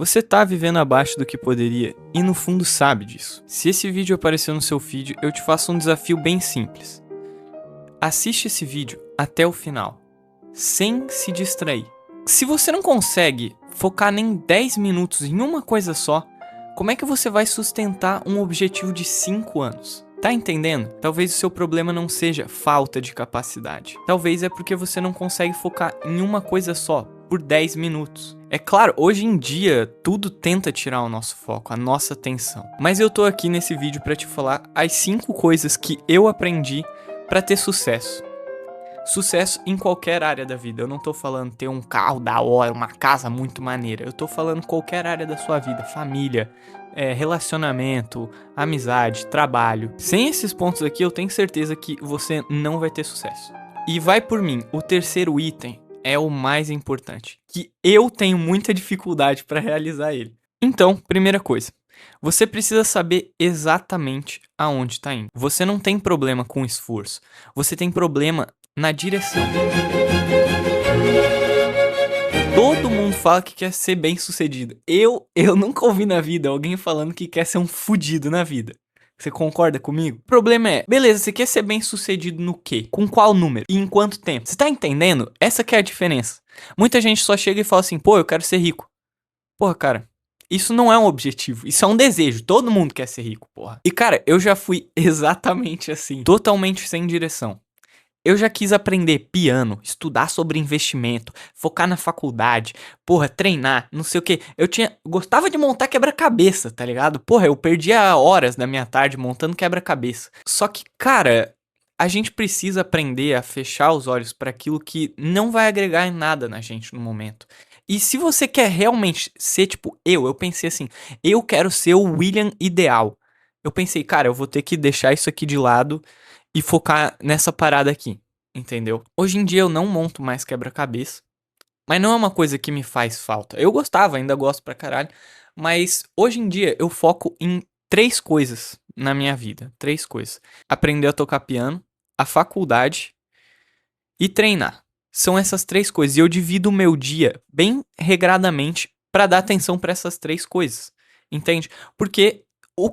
Você tá vivendo abaixo do que poderia e no fundo sabe disso. Se esse vídeo apareceu no seu feed, eu te faço um desafio bem simples. Assiste esse vídeo até o final, sem se distrair. Se você não consegue focar nem 10 minutos em uma coisa só, como é que você vai sustentar um objetivo de 5 anos? Tá entendendo? Talvez o seu problema não seja falta de capacidade. Talvez é porque você não consegue focar em uma coisa só por 10 minutos. É claro, hoje em dia tudo tenta tirar o nosso foco, a nossa atenção. Mas eu tô aqui nesse vídeo pra te falar as 5 coisas que eu aprendi pra ter sucesso. Sucesso em qualquer área da vida. Eu não tô falando ter um carro da hora, uma casa muito maneira. Eu tô falando qualquer área da sua vida, família, relacionamento, amizade, trabalho. Sem esses pontos aqui, eu tenho certeza que você não vai ter sucesso. E vai por mim, o terceiro item é o mais importante, que eu tenho muita dificuldade para realizar ele. Então, primeira coisa, você precisa saber exatamente aonde está indo. Você não tem problema com esforço, você tem problema na direção. Todo mundo fala que quer ser bem sucedido. Eu nunca ouvi na vida alguém falando que quer ser um fudido na vida. Você concorda comigo? O problema é, beleza, você quer ser bem sucedido no quê? Com qual número? E em quanto tempo? Você tá entendendo? Essa que é a diferença. Muita gente só chega e fala assim, pô, eu quero ser rico. Porra, cara, isso não é um objetivo, isso é um desejo. Todo mundo quer ser rico, porra. E cara, eu já fui exatamente assim, totalmente sem direção. Eu já quis aprender piano, estudar sobre investimento, focar na faculdade, porra, treinar, não sei o que. Gostava de montar quebra-cabeça, tá ligado? Porra, eu perdia horas da minha tarde montando quebra-cabeça. Só que, cara, a gente precisa aprender a fechar os olhos para aquilo que não vai agregar em nada na gente no momento. E se você quer realmente ser tipo eu pensei assim, eu quero ser o William ideal. Eu pensei, cara, eu vou ter que deixar isso aqui de lado e focar nessa parada aqui, entendeu? Hoje em dia eu não monto mais quebra-cabeça, mas não é uma coisa que me faz falta. Eu gostava, ainda gosto pra caralho, mas hoje em dia eu foco em 3 coisas na minha vida, 3 coisas. Aprender a tocar piano, a faculdade e treinar. São essas 3 coisas e eu divido o meu dia bem regradamente pra dar atenção pra essas 3 coisas, entende? Porque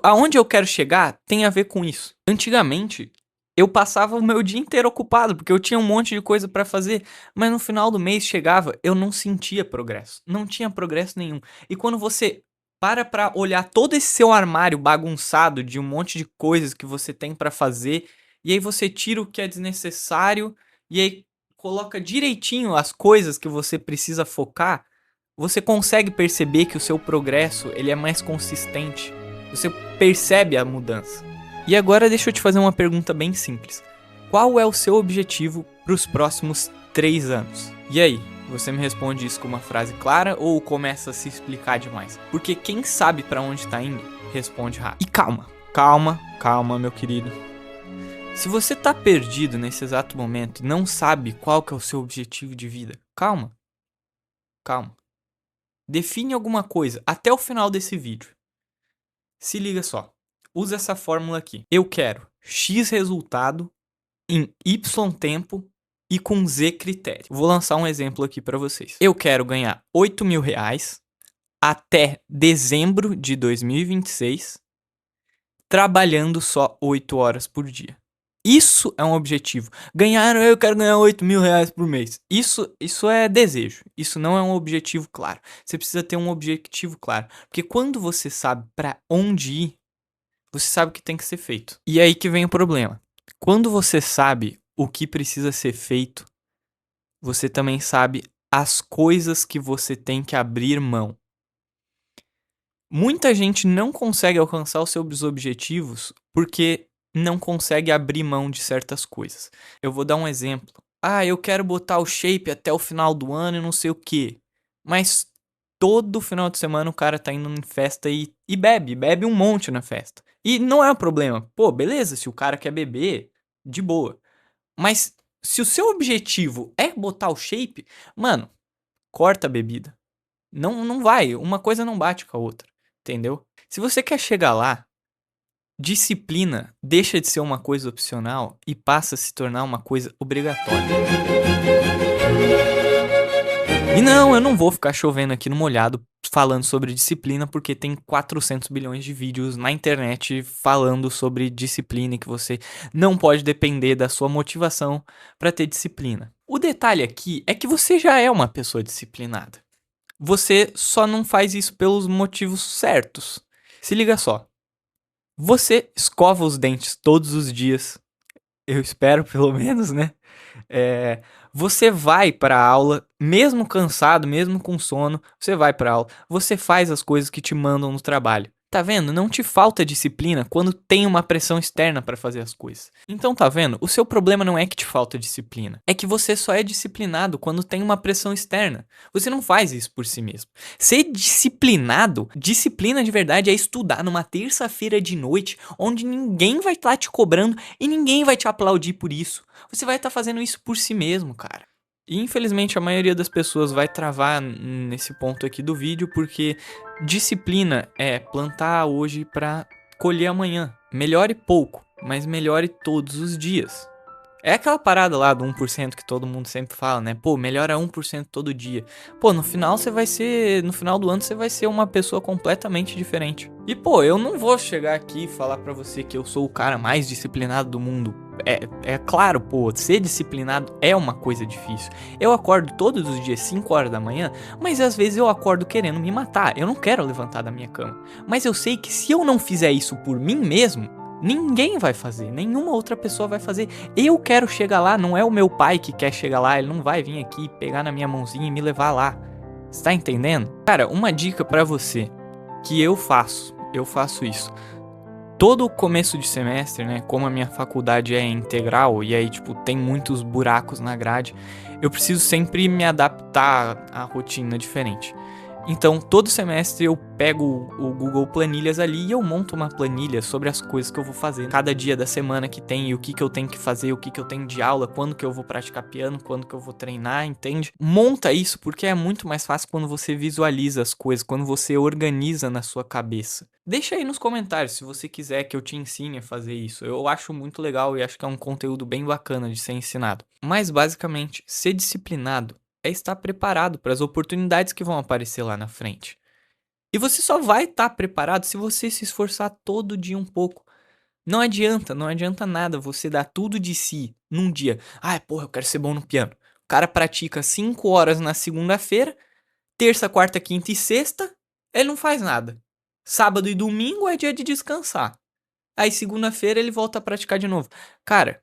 aonde eu quero chegar tem a ver com isso. Antigamente, eu passava o meu dia inteiro ocupado, porque eu tinha um monte de coisa pra fazer, mas no final do mês chegava, eu não sentia progresso. Não tinha progresso nenhum. E quando você pra olhar todo esse seu armário bagunçado de um monte de coisas que você tem pra fazer, e aí você tira o que é desnecessário, e aí coloca direitinho as coisas que você precisa focar, você consegue perceber que o seu progresso ele é mais consistente. Você percebe a mudança. E agora deixa eu te fazer uma pergunta bem simples. Qual é o seu objetivo para os próximos 3 anos? E aí, você me responde isso com uma frase clara ou começa a se explicar demais? Porque quem sabe para onde tá indo, responde rápido. E calma, meu querido. Se você tá perdido nesse exato momento e não sabe qual que é o seu objetivo de vida, calma. Define alguma coisa até o final desse vídeo. Se liga só. Usa essa fórmula aqui. Eu quero X resultado em Y tempo e com Z critério. Vou lançar um exemplo aqui para vocês. Eu quero ganhar R$ 8.000 até dezembro de 2026, trabalhando só 8 horas por dia. Isso é um objetivo. Eu quero ganhar R$ 8.000 por mês. Isso é desejo. Isso não é um objetivo claro. Você precisa ter um objetivo claro. Porque quando você sabe para onde ir, você sabe o que tem que ser feito. E aí que vem o problema. Quando você sabe o que precisa ser feito, você também sabe as coisas que você tem que abrir mão. Muita gente não consegue alcançar os seus objetivos porque não consegue abrir mão de certas coisas. Eu vou dar um exemplo. Eu quero botar o shape até o final do ano e não sei o que. Mas todo final de semana o cara tá indo em festa e bebe um monte na festa. E não é um problema. Pô, beleza, se o cara quer beber, de boa. Mas se o seu objetivo é botar o shape, mano, corta a bebida. Não vai, uma coisa não bate com a outra, entendeu? Se você quer chegar lá, disciplina deixa de ser uma coisa opcional e passa a se tornar uma coisa obrigatória. E não, eu não vou ficar chovendo aqui no molhado falando sobre disciplina, porque tem 400 bilhões de vídeos na internet falando sobre disciplina e que você não pode depender da sua motivação para ter disciplina. O detalhe aqui é que você já é uma pessoa disciplinada. Você só não faz isso pelos motivos certos. Se liga só. Você escova os dentes todos os dias. Eu espero, pelo menos, né? É, você vai para a aula, mesmo cansado, mesmo com sono, você vai para a aula, você faz as coisas que te mandam no trabalho. Tá vendo? Não te falta disciplina quando tem uma pressão externa para fazer as coisas. Então, tá vendo? O seu problema não é que te falta disciplina, é que você só é disciplinado quando tem uma pressão externa. Você não faz isso por si mesmo. Ser disciplinado, disciplina de verdade é estudar numa terça-feira de noite, onde ninguém vai estar te cobrando e ninguém vai te aplaudir por isso. Você vai estar fazendo isso por si mesmo, cara. E infelizmente a maioria das pessoas vai travar nesse ponto aqui do vídeo, porque disciplina é plantar hoje para colher amanhã. Melhore pouco, mas melhore todos os dias. É aquela parada lá do 1% que todo mundo sempre fala, né? Pô, melhora 1% todo dia. Pô, no final você vai ser, no final do ano você vai ser uma pessoa completamente diferente. E pô, eu não vou chegar aqui e falar pra você que eu sou o cara mais disciplinado do mundo. É claro, pô, ser disciplinado é uma coisa difícil. Eu acordo todos os dias 5 horas da manhã, mas às vezes eu acordo querendo me matar. Eu não quero levantar da minha cama. Mas eu sei que se eu não fizer isso por mim mesmo, ninguém vai fazer, nenhuma outra pessoa vai fazer. Eu quero chegar lá, não é o meu pai que quer chegar lá, ele não vai vir aqui pegar na minha mãozinha e me levar lá. Você tá entendendo? Cara, uma dica pra você que eu faço isso. Todo começo de semestre, né, como a minha faculdade é integral e aí, tipo, tem muitos buracos na grade, eu preciso sempre me adaptar à rotina diferente. Então, todo semestre eu pego o Google Planilhas ali e eu monto uma planilha sobre as coisas que eu vou fazer cada dia da semana que tem e o que eu tenho que fazer, o que eu tenho de aula, quando que eu vou praticar piano, quando que eu vou treinar, entende? Monta isso porque é muito mais fácil quando você visualiza as coisas, quando você organiza na sua cabeça. Deixa aí nos comentários se você quiser que eu te ensine a fazer isso. Eu acho muito legal e acho que é um conteúdo bem bacana de ser ensinado. Mas basicamente, ser disciplinado é estar preparado para as oportunidades que vão aparecer lá na frente. E você só vai estar preparado se você se esforçar todo dia um pouco. Não adianta nada você dar tudo de si num dia. Ah, porra, eu quero ser bom no piano. O cara pratica 5 horas na segunda-feira, terça, quarta, quinta e sexta, ele não faz nada. Sábado e domingo é dia de descansar. Aí segunda-feira ele volta a praticar de novo. Cara,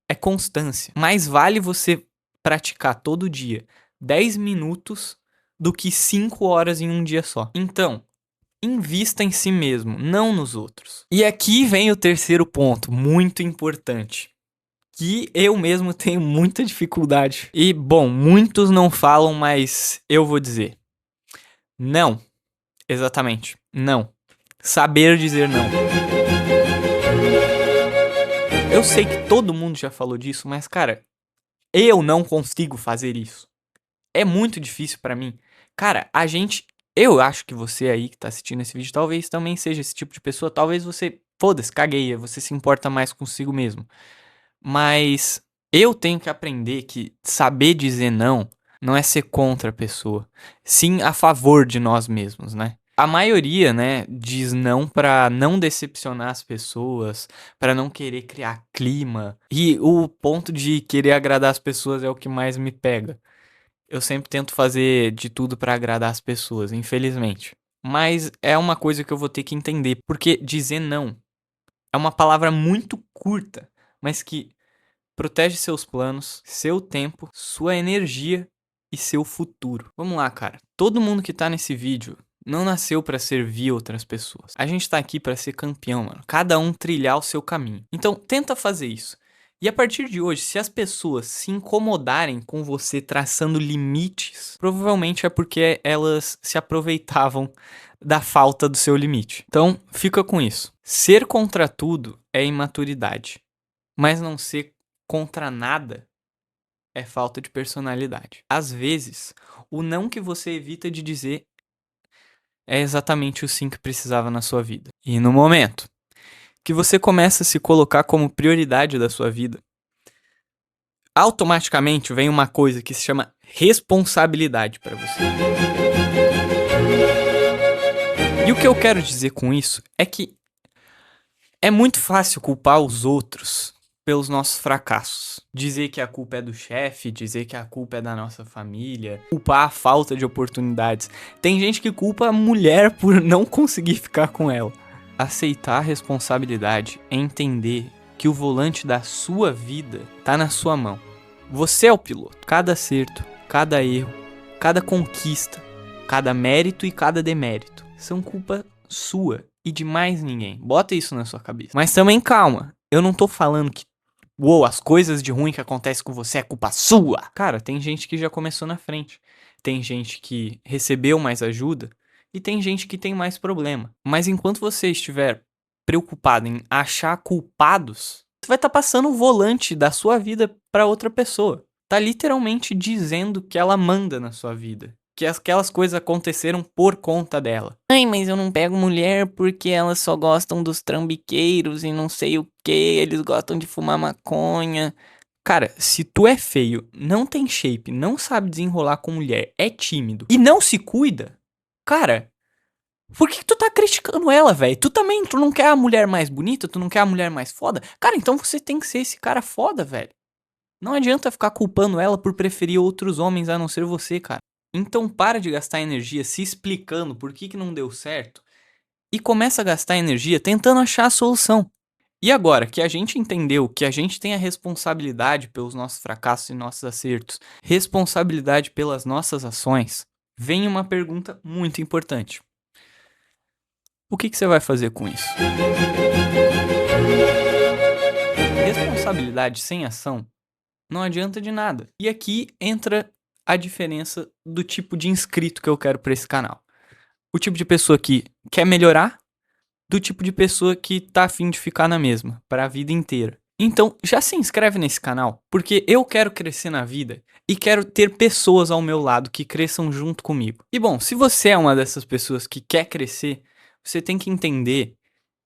é constância. Mais vale você praticar todo dia 10 minutos do que 5 horas em um dia só. Então, invista em si mesmo, não nos outros. E aqui vem o terceiro ponto, muito importante, que eu mesmo tenho muita dificuldade. E, bom, muitos não falam, mas eu vou dizer. Não. Exatamente. Não. Saber dizer não. Eu sei que todo mundo já falou disso, mas, cara, eu não consigo fazer isso. É muito difícil pra mim. Cara, eu acho que você aí que tá assistindo esse vídeo talvez também seja esse tipo de pessoa. Talvez você, foda-se, cagueia, você se importa mais consigo mesmo. Mas eu tenho que aprender que saber dizer não é ser contra a pessoa, sim a favor de nós mesmos, né? A maioria, né, diz não pra não decepcionar as pessoas, pra não querer criar clima. E o ponto de querer agradar as pessoas é o que mais me pega. Eu sempre tento fazer de tudo pra agradar as pessoas, infelizmente. Mas é uma coisa que eu vou ter que entender, porque dizer não é uma palavra muito curta, mas que protege seus planos, seu tempo, sua energia e seu futuro. Vamos lá, cara. Todo mundo que tá nesse vídeo não nasceu pra servir outras pessoas. A gente tá aqui pra ser campeão, mano. Cada um trilhar o seu caminho. Então, tenta fazer isso. E a partir de hoje, se as pessoas se incomodarem com você traçando limites, provavelmente é porque elas se aproveitavam da falta do seu limite. Então, fica com isso. Ser contra tudo é imaturidade, mas não ser contra nada é falta de personalidade. Às vezes, o não que você evita de dizer é exatamente o sim que precisava na sua vida. E no momento que você começa a se colocar como prioridade da sua vida, automaticamente vem uma coisa que se chama responsabilidade pra você. E o que eu quero dizer com isso é que é muito fácil culpar os outros pelos nossos fracassos. Dizer que a culpa é do chefe, dizer que a culpa é da nossa família, culpar a falta de oportunidades. Tem gente que culpa a mulher por não conseguir ficar com ela. Aceitar a responsabilidade é entender que o volante da sua vida tá na sua mão. Você é o piloto. Cada acerto, cada erro, cada conquista, cada mérito e cada demérito são culpa sua e de mais ninguém. Bota isso na sua cabeça. Mas também calma, eu não tô falando que as coisas de ruim que acontecem com você é culpa sua. Cara, tem gente que já começou na frente. Tem gente que recebeu mais ajuda e tem gente que tem mais problema. Mas enquanto você estiver preocupado em achar culpados, você vai estar passando o volante da sua vida para outra pessoa. Tá literalmente dizendo que ela manda na sua vida. Que aquelas coisas aconteceram por conta dela. Ai, mas eu não pego mulher porque elas só gostam dos trambiqueiros e não sei o que, eles gostam de fumar maconha. Cara, se tu é feio, não tem shape, não sabe desenrolar com mulher, é tímido e não se cuida, cara, por que tu tá criticando ela, velho? Tu não quer a mulher mais bonita, tu não quer a mulher mais foda? Cara, então você tem que ser esse cara foda, velho. Não adianta ficar culpando ela por preferir outros homens a não ser você, cara. Então para de gastar energia se explicando por que não deu certo e começa a gastar energia tentando achar a solução. E agora que a gente entendeu que a gente tem a responsabilidade pelos nossos fracassos e nossos acertos, responsabilidade pelas nossas ações, vem uma pergunta muito importante. O que você vai fazer com isso? Responsabilidade sem ação não adianta de nada. E aqui entra a diferença do tipo de inscrito que eu quero para esse canal. O tipo de pessoa que quer melhorar, do tipo de pessoa que tá afim de ficar na mesma, para a vida inteira. Então, já se inscreve nesse canal, porque eu quero crescer na vida e quero ter pessoas ao meu lado que cresçam junto comigo. E bom, se você é uma dessas pessoas que quer crescer, você tem que entender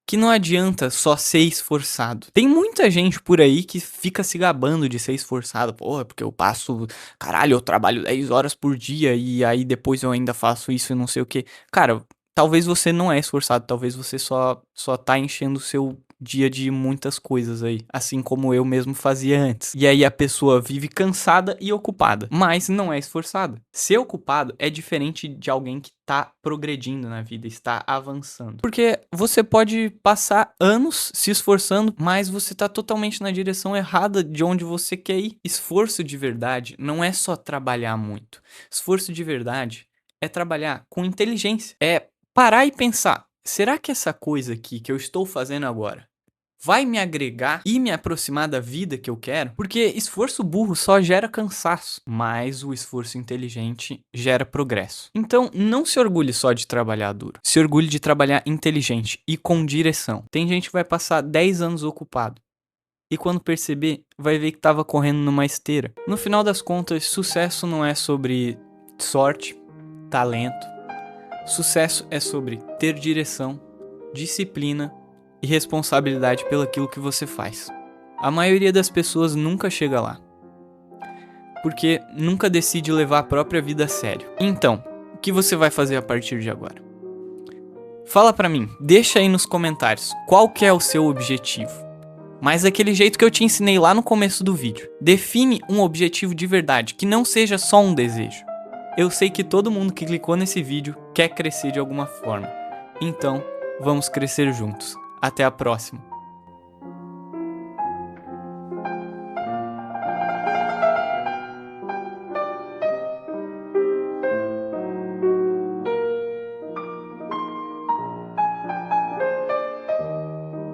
que não adianta só ser esforçado. Tem muita gente por aí que fica se gabando de ser esforçado. Porra, porque eu passo... Caralho, eu trabalho 10 horas por dia e aí depois eu ainda faço isso e não sei o que. Cara, talvez você não é esforçado. Talvez você só tá enchendo o seu dia de muitas coisas aí. Assim como eu mesmo fazia antes. E aí a pessoa vive cansada e ocupada. Mas não é esforçada. Ser ocupado é diferente de alguém que tá progredindo na vida, está avançando. Porque você pode passar anos se esforçando, mas você tá totalmente na direção errada de onde você quer ir. Esforço de verdade não é só trabalhar muito. Esforço de verdade é trabalhar com inteligência. É parar e pensar, será que essa coisa aqui que eu estou fazendo agora vai me agregar e me aproximar da vida que eu quero? Porque esforço burro só gera cansaço, mas o esforço inteligente gera progresso. Então, não se orgulhe só de trabalhar duro. Se orgulhe de trabalhar inteligente e com direção. Tem gente que vai passar 10 anos ocupado e quando perceber, vai ver que estava correndo numa esteira. No final das contas, sucesso não é sobre sorte, talento. Sucesso é sobre ter direção, disciplina e responsabilidade pelo aquilo que você faz. A maioria das pessoas nunca chega lá, porque nunca decide levar a própria vida a sério. Então, o que você vai fazer a partir de agora? Fala pra mim, deixa aí nos comentários qual que é o seu objetivo. Mas daquele jeito que eu te ensinei lá no começo do vídeo. Define um objetivo de verdade, que não seja só um desejo. Eu sei que todo mundo que clicou nesse vídeo quer crescer de alguma forma. Então, vamos crescer juntos. Até a próxima.